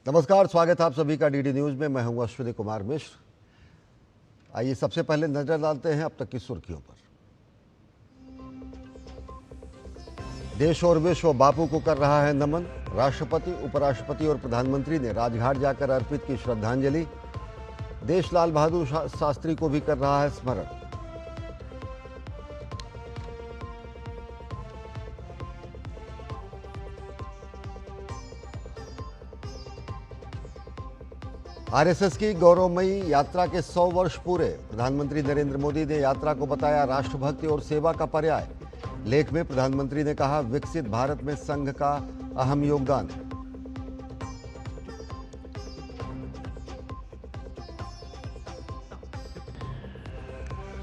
नमस्कार, स्वागत है आप सभी का डीडी न्यूज में। मैं हूं अश्विनी कुमार मिश्र। आइए सबसे पहले नजर डालते हैं अब तक की सुर्खियों पर। देश और विश्व बापू को कर रहा है नमन। राष्ट्रपति, उपराष्ट्रपति और प्रधानमंत्री ने राजघाट जाकर अर्पित की श्रद्धांजलि। देश लाल बहादुर शास्त्री को भी कर रहा है स्मरण। आरएसएस की गौरवमयी यात्रा के 100 वर्ष पूरे। प्रधानमंत्री नरेंद्र मोदी ने यात्रा को बताया राष्ट्रभक्ति और सेवा का पर्याय। लेख में प्रधानमंत्री ने कहा, विकसित भारत में संघ का अहम योगदान।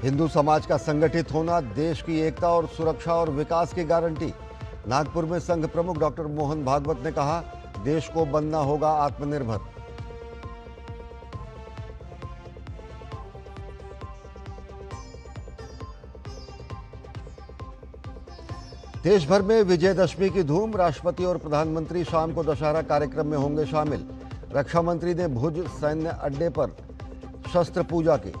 हिंदू समाज का संगठित होना देश की एकता और सुरक्षा और विकास की गारंटी। नागपुर में संघ प्रमुख डॉक्टर मोहन भागवत ने कहा, देश को बनना होगा आत्मनिर्भर। देश भर में विजयदशमी की धूम। राष्ट्रपति और प्रधानमंत्री शाम को दशहरा कार्यक्रम में होंगे शामिल। रक्षा मंत्री ने भुज सैन्य अड्डे पर शस्त्र पूजा की।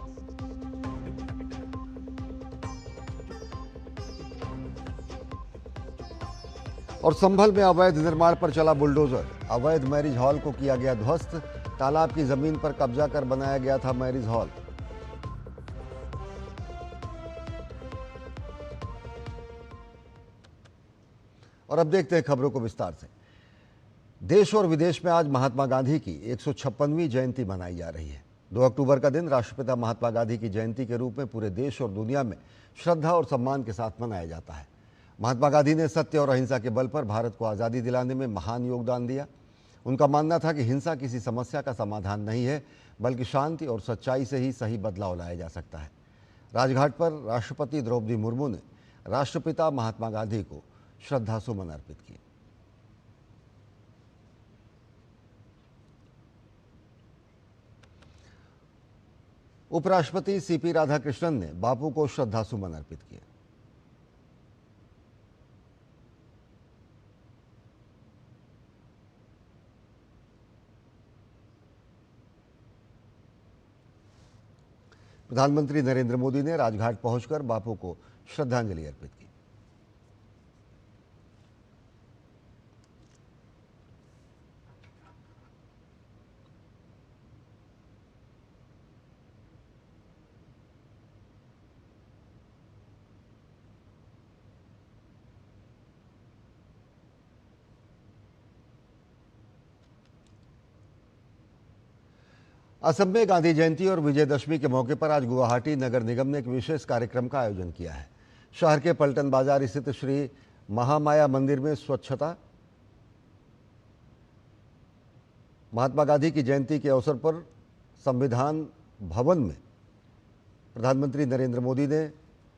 और संभल में अवैध निर्माण पर चला बुलडोजर। अवैध मैरिज हॉल को किया गया ध्वस्त। तालाब की जमीन पर कब्जा कर बनाया गया था मैरिज हॉल। और अब देखते हैं खबरों को विस्तार से। देश और विदेश में आज महात्मा गांधी की 156वीं जयंती मनाई जा रही है। 2 अक्टूबर का दिन राष्ट्रपिता महात्मा गांधी की जयंती के रूप में पूरे देश और दुनिया में श्रद्धा और सम्मान के साथ मनाया जाता है। महात्मा गांधी ने सत्य और अहिंसा के बल पर भारत को आज़ादी दिलाने में महान योगदान दिया। उनका मानना था कि हिंसा किसी समस्या का समाधान नहीं है, बल्कि शांति और सच्चाई से ही सही बदलाव लाया जा सकता है। राजघाट पर राष्ट्रपति द्रौपदी मुर्मू ने राष्ट्रपिता महात्मा गांधी को श्रद्धासुमन अर्पित किए। उपराष्ट्रपति सीपी राधाकृष्णन ने बापू को श्रद्धासुमन अर्पित किए। प्रधानमंत्री नरेंद्र मोदी ने राजघाट पहुंचकर बापू को श्रद्धांजलि अर्पित की। असम में गांधी जयंती और विजयदशमी के मौके पर आज गुवाहाटी नगर निगम ने एक विशेष कार्यक्रम का आयोजन किया है। शहर के पलटन बाजार स्थित श्री महामाया मंदिर में स्वच्छता। महात्मा गांधी की जयंती के अवसर पर संविधान भवन में प्रधानमंत्री नरेंद्र मोदी ने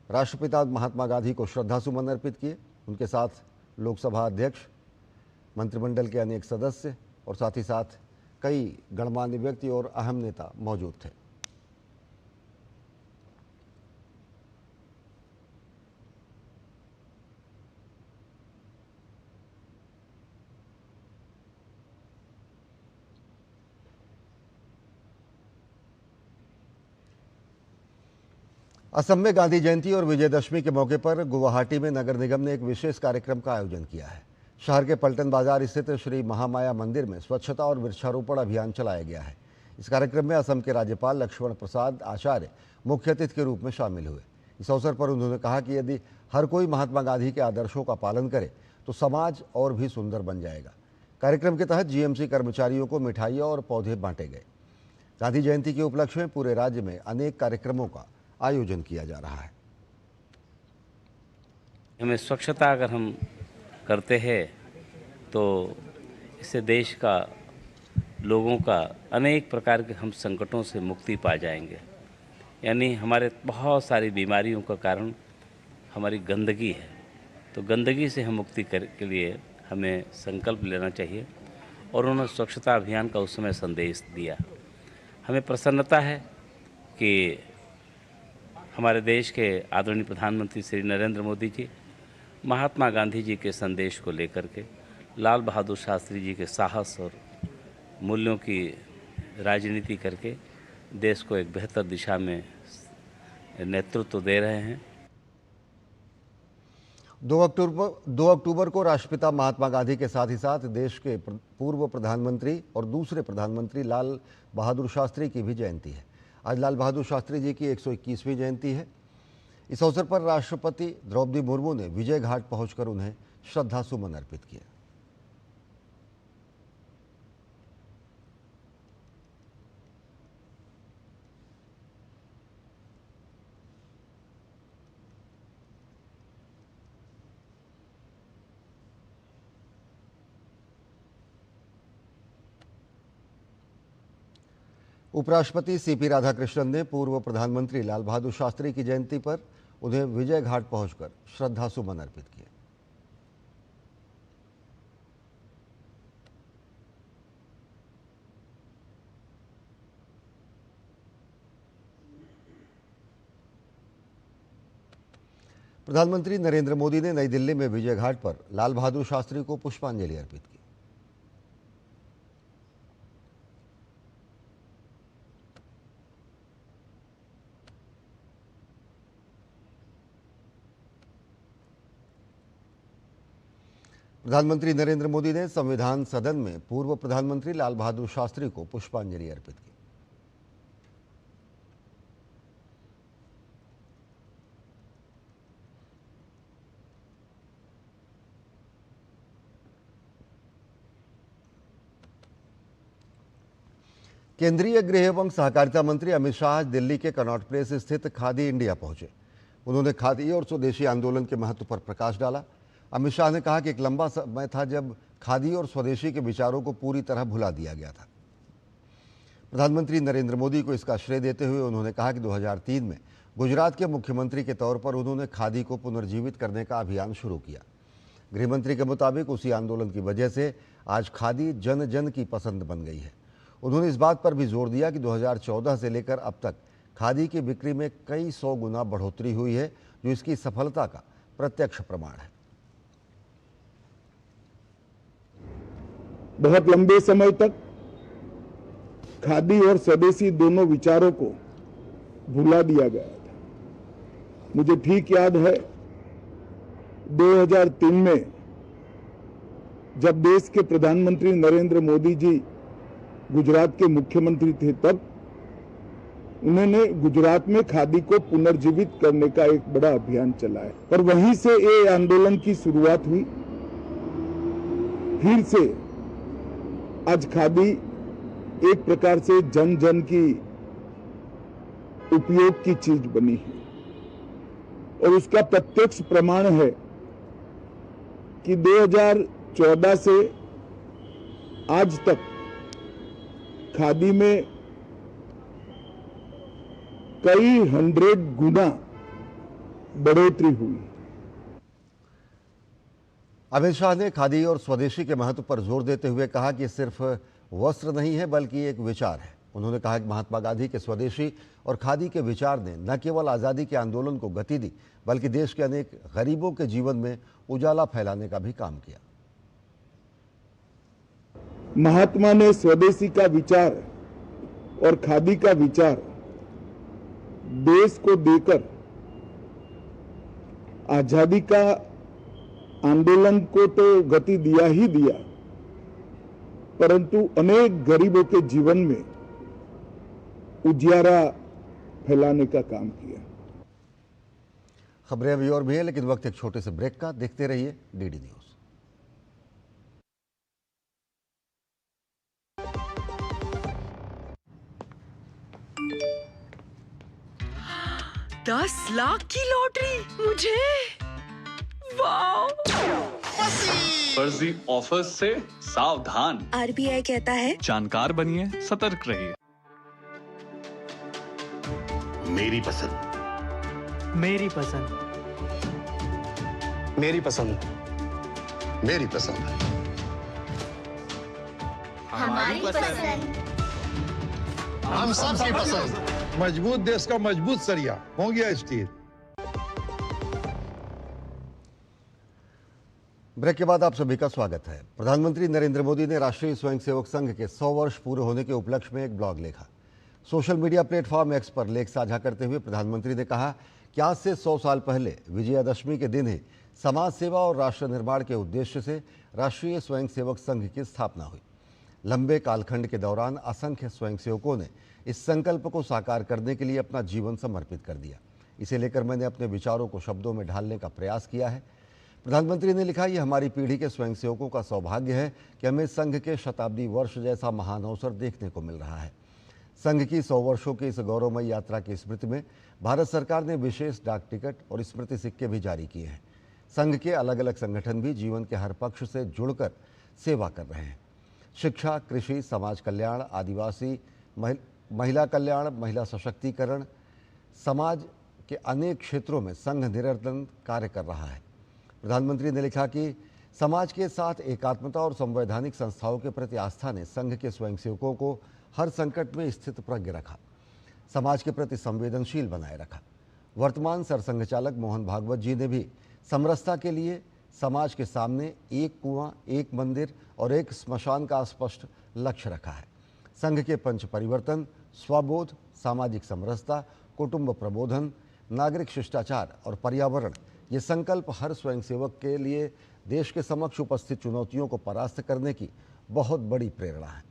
राष्ट्रपिता महात्मा गांधी को श्रद्धासुमन अर्पित किए। उनके साथ लोकसभा अध्यक्ष, मंत्रिमंडल के अनेक सदस्य और साथ ही साथ कई गणमान्य व्यक्ति और अहम नेता मौजूद थे। असम में गांधी जयंती और विजयदशमी के मौके पर गुवाहाटी में नगर निगम ने एक विशेष कार्यक्रम का आयोजन किया है। शहर के पलटन बाजार स्थित श्री महामाया मंदिर में स्वच्छता और वृक्षारोपण अभियान चलाया गया है। इस कार्यक्रम में असम के राज्यपाल लक्ष्मण प्रसाद आचार्य मुख्य अतिथि के रूप में शामिल हुए। इस अवसर पर उन्होंने कहा कि यदि हर कोई महात्मा गांधी के आदर्शों का पालन करे तो समाज और भी सुंदर बन जाएगा। कार्यक्रम के तहत जीएमसी कर्मचारियों को मिठाइयाँ और पौधे बांटे गए। गांधी जयंती के उपलक्ष्य में पूरे राज्य में अनेक कार्यक्रमों का आयोजन किया जा रहा है। हमें स्वच्छता अगर हम करते हैं तो इससे देश का, लोगों का अनेक प्रकार के हम संकटों से मुक्ति पा जाएंगे। यानी हमारे बहुत सारी बीमारियों का कारण हमारी गंदगी है, तो गंदगी से हम मुक्ति के लिए हमें संकल्प लेना चाहिए। और उन्होंने स्वच्छता अभियान का उस समय संदेश दिया। हमें प्रसन्नता है कि हमारे देश के आदरणीय प्रधानमंत्री श्री नरेंद्र मोदी जी महात्मा गांधी जी के संदेश को लेकर के लाल बहादुर शास्त्री जी के साहस और मूल्यों की राजनीति करके देश को एक बेहतर दिशा में नेतृत्व दे रहे हैं। 2 अक्टूबर को राष्ट्रपिता महात्मा गांधी के साथ ही साथ देश के पूर्व प्रधानमंत्री और दूसरे प्रधानमंत्री लाल बहादुर शास्त्री की भी जयंती है। आज लाल बहादुर शास्त्री जी की 121वीं जयंती है। इस अवसर पर राष्ट्रपति द्रौपदी मुर्मू ने विजय घाट पहुंचकर उन्हें श्रद्धा सुमन अर्पित किए। उपराष्ट्रपति सीपी राधाकृष्णन ने पूर्व प्रधानमंत्री लाल बहादुर शास्त्री की जयंती पर उन्हें विजय घाट पहुंचकर श्रद्धा सुमन अर्पित किए। प्रधानमंत्री नरेंद्र मोदी ने नई दिल्ली में विजय घाट पर लाल बहादुर शास्त्री को पुष्पांजलि अर्पित की। प्रधानमंत्री नरेंद्र मोदी ने संविधान सदन में पूर्व प्रधानमंत्री लाल बहादुर शास्त्री को पुष्पांजलि अर्पित की। केंद्रीय गृह एवं सहकारिता मंत्री अमित शाह आज दिल्ली के कनॉट प्लेस स्थित खादी इंडिया पहुंचे। उन्होंने खादी और स्वदेशी आंदोलन के महत्व पर प्रकाश डाला। अमित शाह ने कहा कि एक लंबा समय था जब खादी और स्वदेशी के विचारों को पूरी तरह भुला दिया गया था। प्रधानमंत्री नरेंद्र मोदी को इसका श्रेय देते हुए उन्होंने कहा कि 2003 में गुजरात के मुख्यमंत्री के तौर पर उन्होंने खादी को पुनर्जीवित करने का अभियान शुरू किया। गृहमंत्री के मुताबिक उसी आंदोलन की वजह से आज खादी जन जन की पसंद बन गई है। उन्होंने इस बात पर भी जोर दिया कि 2014 से लेकर अब तक खादी की बिक्री में कई 100 गुना बढ़ोतरी हुई है, जो इसकी सफलता का प्रत्यक्ष प्रमाण है। बहुत लंबे समय तक खादी और स्वदेशी दोनों विचारों को भुला दिया गया था। मुझे ठीक याद है 2003 में जब देश के प्रधानमंत्री नरेंद्र मोदी जी गुजरात के मुख्यमंत्री थे, तब उन्होंने गुजरात में खादी को पुनर्जीवित करने का एक बड़ा अभियान चलाया और वहीं से ये आंदोलन की शुरुआत हुई। फिर से आज खादी एक प्रकार से जन जन की उपयोग की चीज बनी है और उसका प्रत्यक्ष प्रमाण है कि 2014 से आज तक खादी में कई 100 गुना बढ़ोतरी हुई। अमित शाह ने खादी और स्वदेशी के महत्व पर जोर देते हुए कहा कि सिर्फ वस्त्र नहीं है बल्कि एक विचार है। उन्होंने कहा कि महात्मा गांधी के स्वदेशी और खादी के विचार ने न केवल आज़ादी के आंदोलन को गति दी, बल्कि देश के अनेक गरीबों के जीवन में उजाला फैलाने का भी काम किया। महात्मा ने स्वदेशी का विचार और खादी का विचार देश को देकर आजादी का आंदोलन को तो गति दिया ही दिया, परंतु अनेक गरीबों के जीवन में उजियारा फैलाने का काम किया। खबरें अभी और भी हैं, लेकिन वक्त एक छोटे से ब्रेक का। देखते रहिए डीडी न्यूज। 10 लाख की लॉटरी मुझे, वाह! फर्जी ऑफर्स से सावधान। आरबीआई कहता है जानकार बनिए, सतर्क रहिए। मेरी पसंद, मेरी पसंद, मेरी पसंद, मेरी पसंद, हमारी पसंद, हम सबकी पसंद। मजबूत देश का मजबूत सरिया हो गया स्टील। ब्रेक के बाद आप सभी का स्वागत है। प्रधानमंत्री नरेंद्र मोदी ने राष्ट्रीय स्वयंसेवक संघ के 100 वर्ष पूरे होने के उपलक्ष्य में एक ब्लॉग लिखा। सोशल मीडिया प्लेटफॉर्म एक्स पर लेख साझा करते हुए प्रधानमंत्री ने कहा कि आज से 100 साल पहले विजयादशमी के दिन ही समाज सेवा और राष्ट्र निर्माण के उद्देश्य से राष्ट्रीय स्वयंसेवक संघ की स्थापना हुई। लंबे कालखंड के दौरान असंख्य स्वयंसेवकों ने इस संकल्प को साकार करने के लिए अपना जीवन समर्पित कर दिया। इसे लेकर मैंने अपने विचारों को शब्दों में ढालने का प्रयास किया है। प्रधानमंत्री ने लिखा, यह हमारी पीढ़ी के स्वयंसेवकों का सौभाग्य है कि हमें संघ के शताब्दी वर्ष जैसा महान अवसर देखने को मिल रहा है। संघ की 100 वर्षों की इस गौरवमयी यात्रा की स्मृति में भारत सरकार ने विशेष डाक टिकट और स्मृति सिक्के भी जारी किए हैं। संघ के अलग अलग संगठन भी जीवन के हर पक्ष से जुड़कर सेवा कर रहे हैं। शिक्षा, कृषि, समाज कल्याण, आदिवासी, महिला कल्याण, महिला सशक्तिकरण, समाज के अनेक क्षेत्रों में संघ निरंतर कार्य कर रहा है। प्रधानमंत्री ने लिखा कि समाज के साथ एकात्मता और संवैधानिक संस्थाओं के प्रति आस्था ने संघ के स्वयंसेवकों को हर संकट में स्थित प्रज्ञ रखा, समाज के प्रति संवेदनशील बनाए रखा। वर्तमान सरसंघ चालक मोहन भागवत जी ने भी समरसता के लिए समाज के सामने एक कुआं, एक मंदिर और एक स्मशान का स्पष्ट लक्ष्य रखा है। संघ के पंच परिवर्तन, स्वबोध, सामाजिक समरसता, कुटुंब प्रबोधन, नागरिक शिष्टाचार और पर्यावरण, ये संकल्प हर स्वयंसेवक के लिए देश के समक्ष उपस्थित चुनौतियों को परास्त करने की बहुत बड़ी प्रेरणा है।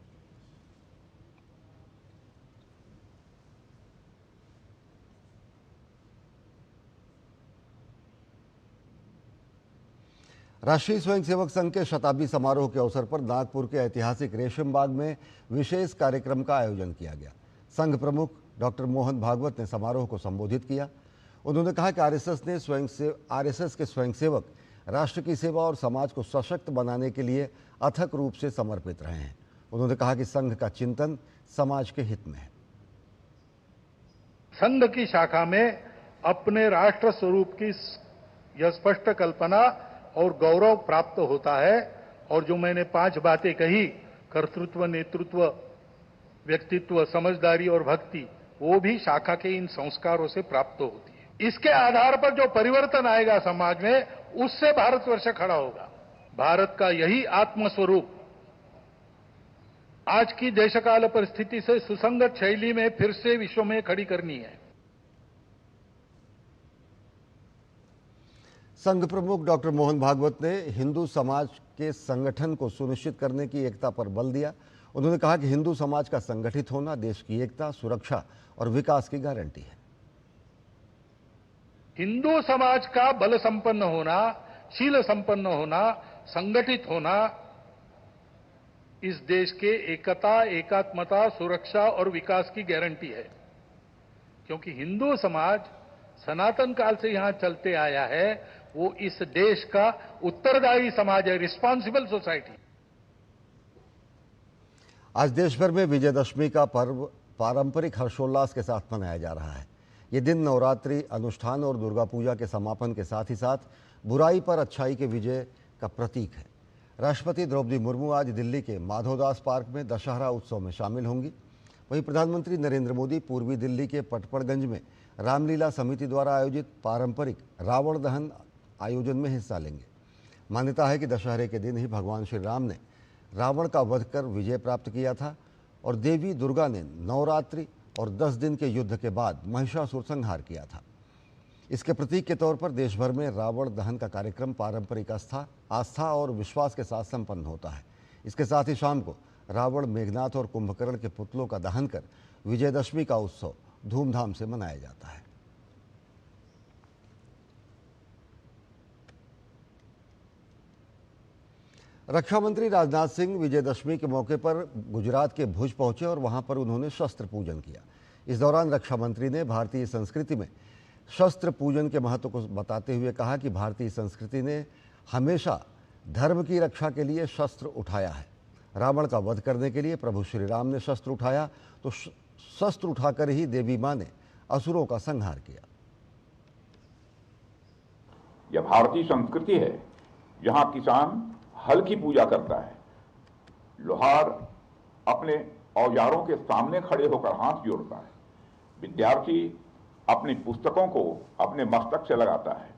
राष्ट्रीय स्वयंसेवक संघ के शताब्दी समारोह के अवसर पर नागपुर के ऐतिहासिक रेशम बाग में विशेष कार्यक्रम का आयोजन किया गया। संघ प्रमुख डॉक्टर मोहन भागवत ने समारोह को संबोधित किया। उन्होंने कहा कि आरएसएस के स्वयंसेवक राष्ट्र की सेवा और समाज को सशक्त बनाने के लिए अथक रूप से समर्पित रहे हैं। उन्होंने कहा कि संघ का चिंतन समाज के हित में है। संघ की शाखा में अपने राष्ट्र स्वरूप की यह स्पष्ट कल्पना और गौरव प्राप्त होता है। और जो मैंने 5 बातें कही, कर्तृत्व, नेतृत्व, व्यक्तित्व, समझदारी और भक्ति, वो भी शाखा के इन संस्कारों से प्राप्त होती है। इसके आधार पर जो परिवर्तन आएगा समाज में, उससे भारतवर्ष खड़ा होगा। भारत का यही आत्मस्वरूप आज की देशकाल परिस्थिति से सुसंगत शैली में फिर से विश्व में खड़ी करनी है। संघ प्रमुख डॉक्टर मोहन भागवत ने हिंदू समाज के संगठन को सुनिश्चित करने की एकता पर बल दिया। उन्होंने कहा कि हिंदू समाज का संगठित होना देश की एकता, सुरक्षा और विकास की गारंटी है। हिंदू समाज का बल संपन्न होना, शील संपन्न होना, संगठित होना इस देश के एकता, एकात्मता, सुरक्षा और विकास की गारंटी है। क्योंकि हिंदू समाज सनातन काल से यहां चलते आया है, वो इस देश का उत्तरदायी समाज है, रिस्पॉन्सिबल सोसाइटी। आज देश भर में विजयदशमी का पर्व पारंपरिक हर्षोल्लास के साथ मनाया जा रहा है। ये दिन नवरात्रि अनुष्ठान और दुर्गा पूजा के समापन के साथ ही साथ बुराई पर अच्छाई के विजय का प्रतीक है। राष्ट्रपति द्रौपदी मुर्मू आज दिल्ली के माधवदास पार्क में दशहरा उत्सव में शामिल होंगी। वहीं प्रधानमंत्री नरेंद्र मोदी पूर्वी दिल्ली के पटपड़गंज में रामलीला समिति द्वारा आयोजित पारंपरिक रावण दहन आयोजन में हिस्सा लेंगे। मान्यता है कि दशहरे के दिन ही भगवान श्री राम ने रावण का वध कर विजय प्राप्त किया था और देवी दुर्गा ने नवरात्रि और 10 दिन के युद्ध के बाद महिषासुर संहार किया था। इसके प्रतीक के तौर पर देश भर में रावण दहन का कार्यक्रम पारंपरिक आस्था और विश्वास के साथ संपन्न होता है। इसके साथ ही शाम को रावण, मेघनाथ और कुंभकर्ण के पुतलों का दहन कर विजयदशमी का उत्सव धूमधाम से मनाया जाता है। रक्षा मंत्री राजनाथ सिंह विजयदशमी के मौके पर गुजरात के भुज पहुंचे और वहां पर उन्होंने शस्त्र पूजन किया। इस दौरान रक्षा मंत्री ने भारतीय संस्कृति में शस्त्र पूजन के महत्व को बताते हुए कहा कि भारतीय संस्कृति ने हमेशा धर्म की रक्षा के लिए शस्त्र उठाया है। रावण का वध करने के लिए प्रभु श्री राम ने शस्त्र उठाया तो शस्त्र उठाकर ही देवी मां ने असुरों का संहार किया। यह भारतीय संस्कृति है जहां किसान हल की पूजा करता है, लोहार अपने औजारों के सामने खड़े होकर हाथ जोड़ता है, विद्यार्थी अपनी पुस्तकों को अपने मस्तक से लगाता है।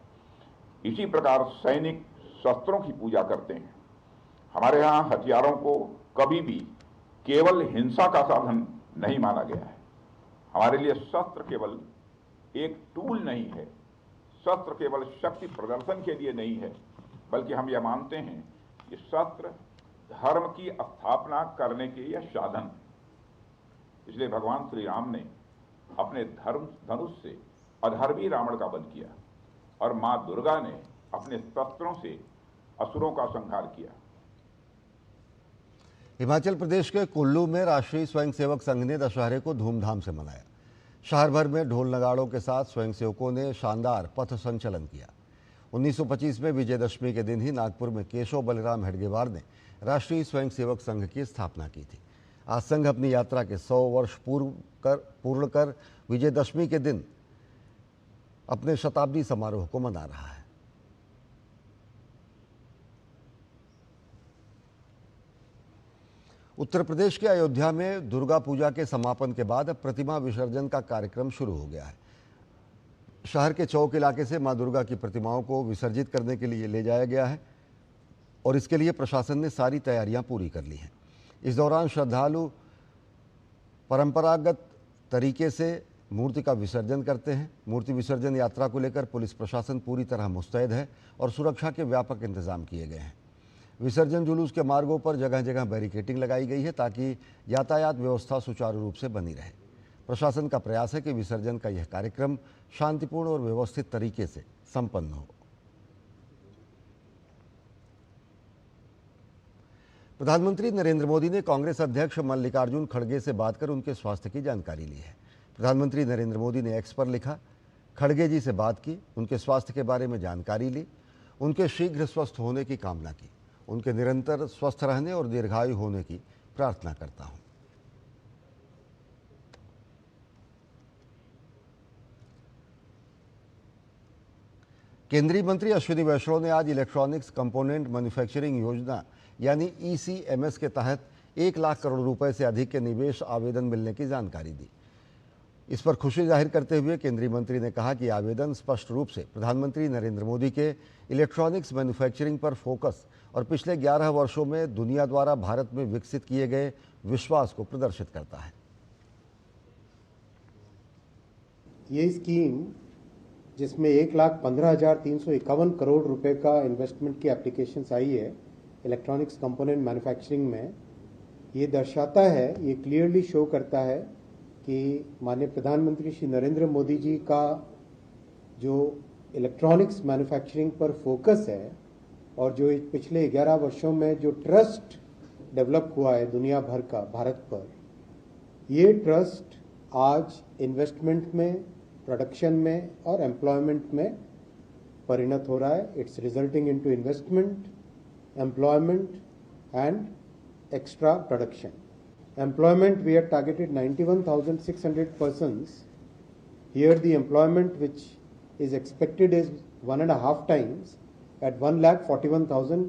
इसी प्रकार सैनिक शस्त्रों की पूजा करते हैं। हमारे यहाँ हथियारों को कभी भी केवल हिंसा का साधन नहीं माना गया है। हमारे लिए शस्त्र केवल एक टूल नहीं है, शस्त्र केवल शक्ति प्रदर्शन के लिए नहीं है, बल्कि हम यह मानते हैं कि शस्त्र धर्म की स्थापना करने के लिए साधन। इसलिए भगवान श्री राम ने अपने धर्म धनुष से अधर्मी रावण का वध किया और मां दुर्गा ने अपने शस्त्रों से असुरों का संहार किया। हिमाचल प्रदेश के कुल्लू में राष्ट्रीय स्वयंसेवक संघ ने दशहरे को धूमधाम से मनाया। शहर भर में ढोल नगाड़ों के साथ स्वयंसेवकों ने शानदार पथ संचलन किया। 1925 में विजयदशमी के दिन ही नागपुर में केशव बलराम हेडगेवार ने राष्ट्रीय स्वयंसेवक संघ की स्थापना की थी। आज संघ अपनी यात्रा के 100 वर्ष पूर्ण कर विजयदशमी के दिन अपने शताब्दी समारोह को मना रहा है। उत्तर प्रदेश के अयोध्या में दुर्गा पूजा के समापन के बाद अब प्रतिमा विसर्जन का कार्यक्रम शुरू हो गया है। शहर के चौक इलाके से मां दुर्गा की प्रतिमाओं को विसर्जित करने के लिए ले जाया गया है और इसके लिए प्रशासन ने सारी तैयारियां पूरी कर ली हैं। इस दौरान श्रद्धालु परंपरागत तरीके से मूर्ति का विसर्जन करते हैं। मूर्ति विसर्जन यात्रा को लेकर पुलिस प्रशासन पूरी तरह मुस्तैद है और सुरक्षा के व्यापक इंतजाम किए गए हैं। विसर्जन जुलूस के मार्गों पर जगह जगह बैरिकेडिंग लगाई गई है ताकि यातायात व्यवस्था सुचारू रूप से बनी रहे। प्रशासन का प्रयास है कि विसर्जन का यह कार्यक्रम शांतिपूर्ण और व्यवस्थित तरीके से संपन्न हो। प्रधानमंत्री नरेंद्र मोदी ने कांग्रेस अध्यक्ष मल्लिकार्जुन खड़गे से बात कर उनके स्वास्थ्य की जानकारी ली है। प्रधानमंत्री नरेंद्र मोदी ने एक्स पर लिखा, खड़गे जी से बात की, उनके स्वास्थ्य के बारे में जानकारी ली, उनके शीघ्र स्वस्थ होने की कामना की, उनके निरंतर स्वस्थ रहने और दीर्घायु होने की प्रार्थना करता हूं। केंद्रीय मंत्री अश्विनी वैष्णव ने आज इलेक्ट्रॉनिक्स कंपोनेंट मैन्युफैक्चरिंग योजना यानी ECMS के तहत 1 लाख करोड़ रुपए से अधिक के निवेश आवेदन मिलने की जानकारी दी। इस पर खुशी जाहिर करते हुए केंद्रीय मंत्री ने कहा कि आवेदन स्पष्ट रूप से प्रधानमंत्री नरेंद्र मोदी के इलेक्ट्रॉनिक्स मैन्युफैक्चरिंग पर फोकस और पिछले 11 वर्षों में दुनिया द्वारा भारत में विकसित किए गए विश्वास को प्रदर्शित करता है। ये स्कीम जिसमें 1,15,351 करोड़ रुपए का इन्वेस्टमेंट की एप्लीकेशंस आई है इलेक्ट्रॉनिक्स कंपोनेंट मैन्युफैक्चरिंग में, ये दर्शाता है, ये क्लियरली शो करता है कि माननीय प्रधानमंत्री श्री नरेंद्र मोदी जी का जो इलेक्ट्रॉनिक्स मैन्युफैक्चरिंग पर फोकस है और जो पिछले 11 वर्षों में जो ट्रस्ट डेवलप हुआ है दुनिया भर का भारत पर, ये ट्रस्ट आज इन्वेस्टमेंट में, प्रोडक्शन में और एम्प्लॉयमेंट में परिणत हो रहा है। It's resulting into investment, employment and extra production. Employment, we have targeted 91,600 persons. Here the employment which is expected is 1.5 times at 1,41,000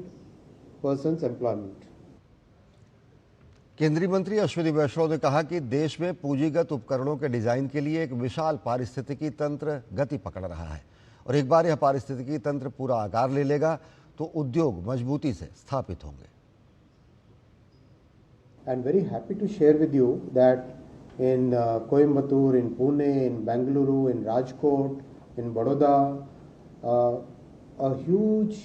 persons employment. केंद्रीय मंत्री अश्विनी वैष्णव ने कहा कि देश में पूंजीगत उपकरणों के डिजाइन के लिए एक विशाल पारिस्थितिकी तंत्र गति पकड़ रहा है और एक बार यह पारिस्थितिकी तंत्र पूरा आकार ले लेगा तो उद्योग मजबूती से स्थापित होंगे। I'm very happy to share with you that in Coimbatore, in Pune, in Bangalore, in Rajkot, in Baroda, a huge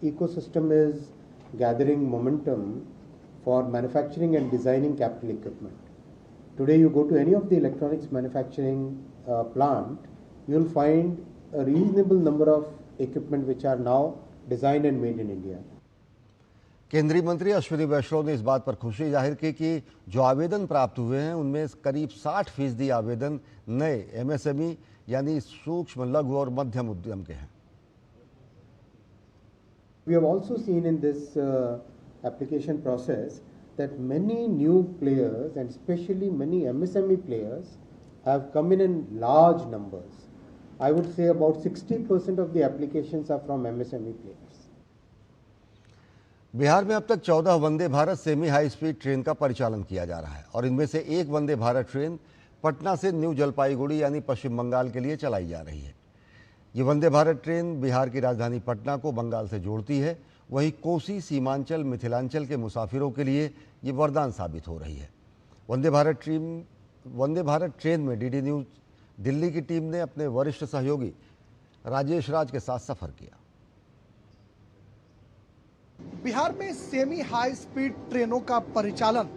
ecosystem is gathering momentum for manufacturing and designing capital equipment. Today you go to any of the electronics manufacturing plant, you'll find a reasonable number of equipment which are now designed and made in India. केंद्रीय मंत्री अश्विनी वैष्णव ने इस बात पर खुशी जाहिर की कि जो आवेदन प्राप्त हुए हैं उनमें करीब 60% आवेदन नए MSME यानी सूक्ष्म, लघु और मध्यम उद्यम के हैं। We have also seen in this application process that many new players and especially many MSME players have come in large numbers. I would say about 60% of the applications are from MSME players. Bihar में अब तक 14 Vande Bharat semi high speed train का परिचालन किया जा रहा है और इनमें से एक वंदे भारत ट्रेन पटना से न्यू जलपाईगुड़ी यानी पश्चिम बंगाल के लिए चलाई जा रही है। ये वंदे भारत ट्रेन बिहार की राजधानी पटना को बंगाल से जोड़ती है। वहीं कोसी, सीमांचल, मिथिलांचल के मुसाफिरों के लिए ये वरदान साबित हो रही है। वंदे भारत ट्रेन में डीडी न्यूज़ दिल्ली की टीम ने अपने वरिष्ठ सहयोगी राजेश राज के साथ सफर किया। बिहार में सेमी हाई स्पीड ट्रेनों का परिचालन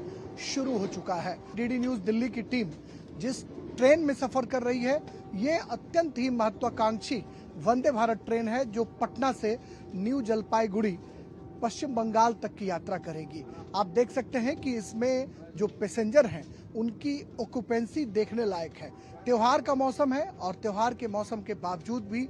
शुरू हो चुका है। डीडी न्यूज़ दिल्ली की टीम जिस ट्रेन में सफर कर रही है, ये अत्यंत ही महत्वाकांक्षी वंदे भारत ट्रेन है जो पटना से न्यू जलपाईगुड़ी पश्चिम बंगाल तक की यात्रा करेगी। आप देख सकते हैं कि इसमें जो पैसेंजर हैं उनकी ऑक्यूपेंसी देखने लायक है। त्योहार का मौसम है और त्योहार के मौसम के बावजूद भी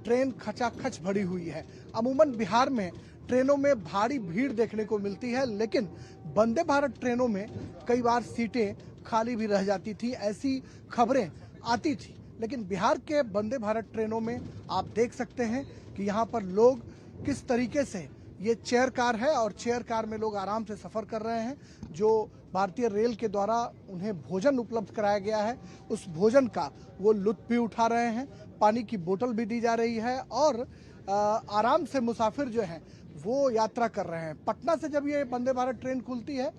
ट्रेन खचाखच भरी हुई है। अमूमन बिहार में ट्रेनों में भारी भीड़ देखने को मिलती है, लेकिन वंदे भारत ट्रेनों में कई बार सीटें खाली भी रह जाती थी, ऐसी खबरें आती थी। लेकिन बिहार के वंदे भारत ट्रेनों में आप देख सकते हैं कि यहाँ पर लोग किस तरीके से, ये चेयर कार है और चेयर कार में लोग आराम से सफर कर रहे हैं। जो भारतीय रेल के द्वारा उन्हें भोजन उपलब्ध कराया गया है, उस भोजन का वो लुत्फ भी उठा रहे हैं। पानी की बोतल भी दी जा रही है और आराम से मुसाफिर जो हैं वो यात्रा कर रहे हैं। पटना से जब ये वंदे भारत ट्रेन खुलती है,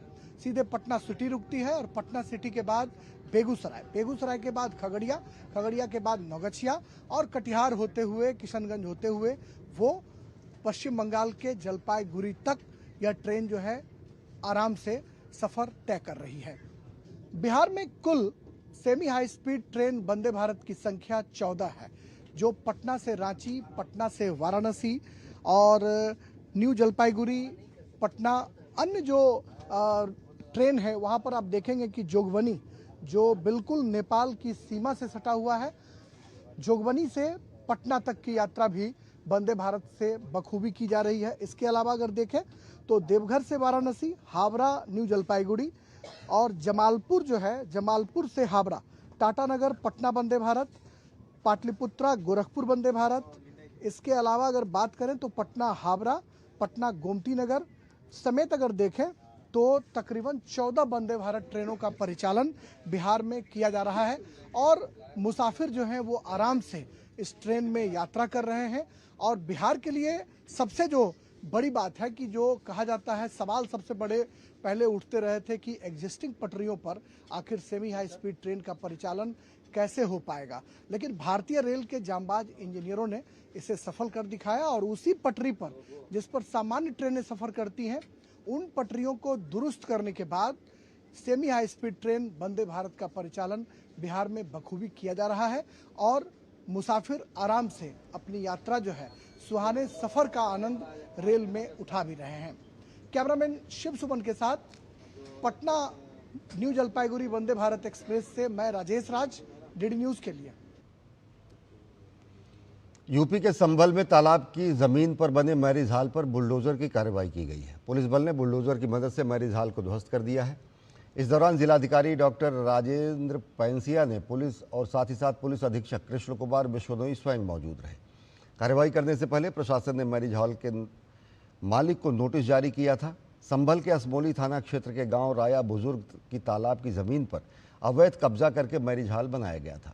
सीधे पटना सिटी रुकती है और पटना सिटी के बाद बेगूसराय, बेगूसराय के बाद खगड़िया, खगड़िया के बाद नौगछिया और कटिहार होते हुए, किशनगंज होते हुए वो पश्चिम बंगाल के जलपाईगुड़ी तक यह ट्रेन जो है आराम से सफर तय कर रही है। बिहार में कुल semi high speed train Vande Bharat की संख्या 14 है, जो पटना से रांची, पटना से वाराणसी और न्यू जलपाईगुड़ी, पटना, अन्य जो ट्रेन है वहां पर आप देखेंगे कि जोगबनी, जो बिल्कुल नेपाल की सीमा से सटा हुआ है, जोगबनी से पटना तक की यात्रा भी वंदे भारत से बखूबी की जा रही है। इसके अलावा अगर देखें तो देवघर से वाराणसी, हावड़ा न्यू जलपाईगुड़ी और जमालपुर जो है, जमालपुर से हावड़ा, टाटानगर पटना वंदे भारत, पाटलिपुत्रा गोरखपुर वंदे भारत। इसके अलावा अगर बात करें तो पटना हावड़ा, पटना गोमती नगर समेत अगर देखें तो तकरीबन 14 वंदे भारत ट्रेनों का परिचालन बिहार में किया जा रहा है और मुसाफिर जो हैं वो आराम से इस ट्रेन में यात्रा कर रहे हैं। और बिहार के लिए सबसे जो बड़ी बात है कि जो कहा जाता है, सवाल सबसे बड़े पहले उठते रहे थे कि एग्जिस्टिंग पटरियों पर आखिर सेमी हाई स्पीड ट्रेन का परिचालन कैसे हो पाएगा, लेकिन भारतीय रेल के जांबाज इंजीनियरों ने इसे सफल कर दिखाया और उसी पटरी पर जिस पर सामान्य ट्रेनें सफर करती हैं, उन पटरियों को दुरुस्त करने के बाद semi high speed train Vande Bharat का परिचालन बिहार में बखूबी किया जा रहा है और मुसाफिर आराम से अपनी यात्रा जो है, सुहाने सफर का आनंद रेल में उठा भी रहे हैं। कैमरामैन शिव सुमन के साथ पटना न्यू जलपाईगुड़ी वंदे भारत एक्सप्रेस से मैं राजेश राज, डीडी न्यूज़ के लिए। यूपी के संभल में तालाब की जमीन पर बने मैरिज हॉल पर बुलडोजर की कार्रवाई की गई है। पुलिस बल ने बुलडोजर की मदद से मैरिज हॉल को ध्वस्त कर दिया है। इस दौरान जिलाधिकारी डॉक्टर राजेंद्र पैंसिया ने पुलिस और साथ ही साथ पुलिस अधीक्षक कृष्ण कुमार बिश्नोई स्वयं मौजूद रहे। कार्रवाई करने से पहले प्रशासन ने मैरिज हॉल के मालिक को नोटिस जारी किया था। संभल के असमोली थाना क्षेत्र के गांव राया बुजुर्ग की तालाब की जमीन पर अवैध कब्जा करके मैरिज हॉल बनाया गया था।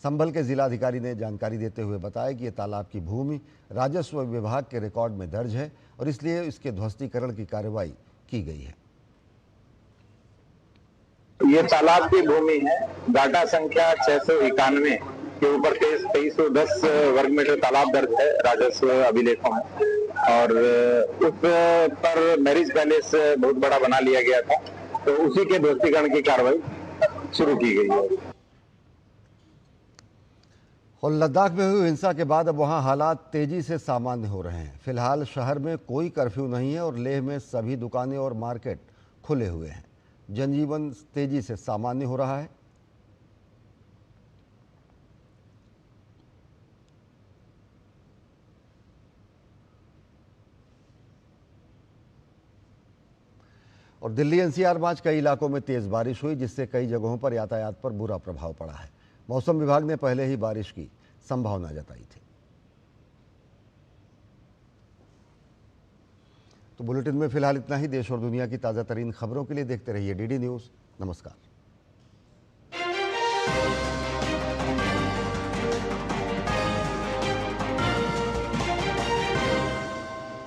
संभल के जिलाधिकारी ने जानकारी देते हुए बताया कि ये तालाब की भूमि राजस्व विभाग के रिकॉर्ड में दर्ज है और इसलिए इसके ध्वस्तीकरण की कार्रवाई की गई है। ये तालाब की भूमि है, डाटा संख्या 691 के ऊपर 2310 वर्ग मीटर तालाब दर्ज है राजस्व अभिलेखों में और उस पर मैरिज पैलेस बहुत बड़ा बना लिया गया था, तो उसी के ध्वस्तीकरण की कार्रवाई शुरू की गई है। और लद्दाख में हुई हिंसा के बाद अब वहां हालात तेजी से सामान्य हो रहे हैं। फिलहाल शहर में कोई कर्फ्यू नहीं है और लेह में सभी दुकानें और मार्केट खुले हुए हैं। जनजीवन तेजी से सामान्य हो रहा है। और दिल्ली एनसीआर में आज कई इलाकों में तेज बारिश हुई, जिससे कई जगहों पर यातायात पर बुरा प्रभाव पड़ा है। मौसम विभाग ने पहले ही बारिश की संभावना जताई थी। तो बुलेटिन में फिलहाल इतना ही। देश और दुनिया की ताज़ा तरीन खबरों के लिए देखते रहिए डीडी न्यूज़। नमस्कार।